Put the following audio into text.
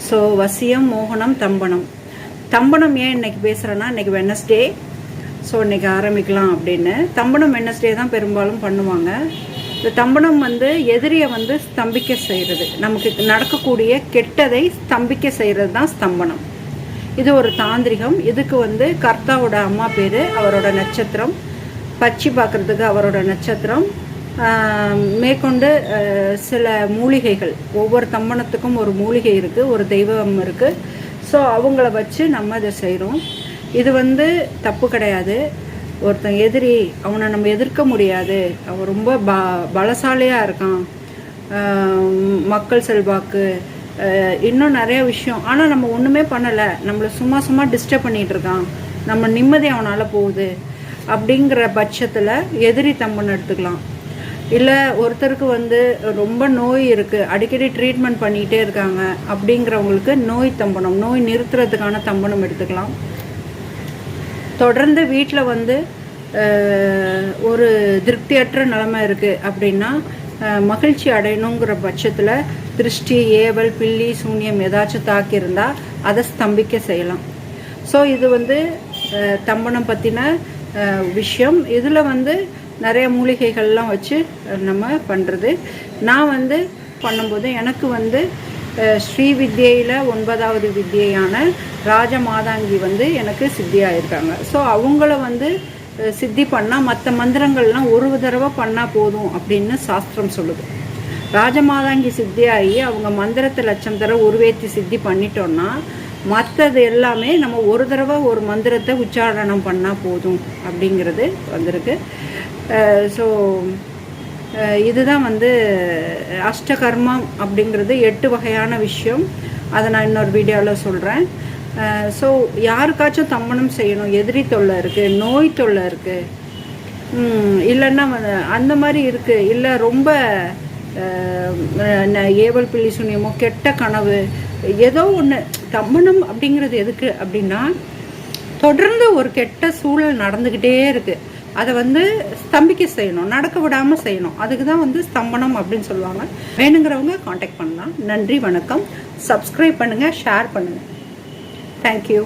So வசியம், மோகனம், தம்பனம். தம்பனம் ஏன் இன்றைக்கி பேசுகிறேன்னா, இன்றைக்கி வெட்னஸ்டே. ஸோ இன்றைக்கி ஆரம்பிக்கலாம் அப்படின்னு. தம்பனம் வெட்னஸ்டே தான் பெரும்பாலும் பண்ணுவாங்க. இந்த தம்பனம் எதிரியை ஸ்தம்பிக்க செய்கிறது, நமக்கு நடக்கக்கூடிய கெட்டதை ஸ்தம்பிக்க செய்கிறது தான் ஸ்தம்பனம். இது ஒரு தாந்திரிகம். இதுக்கு கர்த்தாவோட அம்மா பேர், அவரோட நட்சத்திரம், பச்சி பார்க்குறதுக்கு அவரோட நட்சத்திரம், மேற்கொண்டு சில மூலிகைகள், ஒவ்வொரு தம்பனத்துக்கும் ஒரு மூலிகை இருக்குது, ஒரு தெய்வம் இருக்குது. ஸோ அவங்கள வச்சு நம்ம இதை செய்கிறோம். இது தப்பு கிடையாது. ஒருத்தன் எதிரி, அவனை நம்ம எதிர்க்க முடியாது, அவன் ரொம்ப பலசாலியாக இருக்கான், மக்கள் செல்வாக்கு, இன்னும் நிறைய விஷயம், ஆனால் நம்ம ஒன்றுமே பண்ணலை, நம்மளை சும்மா டிஸ்டர்ப் பண்ணிகிட்ருக்கான், நம்ம நிம்மதி அவனால் போகுது அப்படிங்கிற பட்சத்தில் எதிரி தம்பனம் எடுத்துக்கலாம். இல்லை ஒருத்தருக்கு ரொம்ப நோய் இருக்குது, அடிக்கடி ட்ரீட்மெண்ட் பண்ணிகிட்டே இருக்காங்க, அப்படிங்கிறவங்களுக்கு நோய் தம்பனம், நோய் நிறுத்துறதுக்கான தம்பனம் எடுத்துக்கலாம். தொடர்ந்து வீட்டில் ஒரு திருப்தியற்ற நிலைமை இருக்குது அப்படின்னா, மகிழ்ச்சி அடையணுங்கிற பட்சத்தில் திருஷ்டி, ஏவல், பில்லி, சூன்யம் ஏதாச்சும் தாக்கியிருந்தால் அதை ஸ்தம்பிக்க செய்யலாம். ஸோ இது தம்பனம் பற்றின விஷயம். இதில் நிறைய மூலிகைகள்லாம் வச்சு நம்ம பண்ணுறது. நான் பண்ணும்போது எனக்கு ஸ்ரீ வித்யையில் 9வது வித்யையான ராஜமாதாங்கி எனக்கு சித்தியாயிருக்காங்க. ஸோ அவங்கள சித்தி பண்ணால் மற்ற மந்திரங்கள்லாம் ஒரு தடவை பண்ணால் போதும் அப்படின்னு சாஸ்திரம் சொல்லுது. ராஜமாதாங்கி சித்தியாகி அவங்க மந்திரத்தை லட்சம் தடவை உருவேற்றி சித்தி பண்ணிட்டோன்னா மற்றது எல்லாமே நம்ம ஒரு தடவை ஒரு மந்திரத்தை உச்சாரணம் பண்ணால் போதும் அப்படிங்கிறது வந்திருக்கு. ஸோ இதுதான் அஷ்டகர்மம் அப்படிங்கிறது 8 வகையான விஷயம். அதை நான் இன்னொரு வீடியோவில் சொல்கிறேன். ஸோ யாருக்காச்சும் தம்பனம் செய்யணும், எதிரி தொல்லை இருக்குது, நோய் தொல்லை இருக்குது, இல்லைன்னா அந்த மாதிரி இருக்குது, இல்லை ரொம்ப ஏவல், பில்லி, சூன்யமோ, கெட்ட கனவு, ஏதோ ஒன்று. தம்பனம் அப்படிங்கிறது எதுக்கு அப்படின்னா, தொடர்ந்து ஒரு கெட்ட சூழல் நடந்துக்கிட்டே இருக்குது, அதை ஸ்தம்பிக்க செய்யணும், நடக்க விடாமல் செய்யணும். அதுக்கு தான் ஸ்தம்பனம் அப்படின்னு சொல்லுவாங்க. வேணுங்கிறவங்க காண்டாக்ட் பண்ணலாம். நன்றி, வணக்கம். சப்ஸ்கிரைப் பண்ணுங்கள், ஷேர் பண்ணுங்கள். தேங்க்யூ.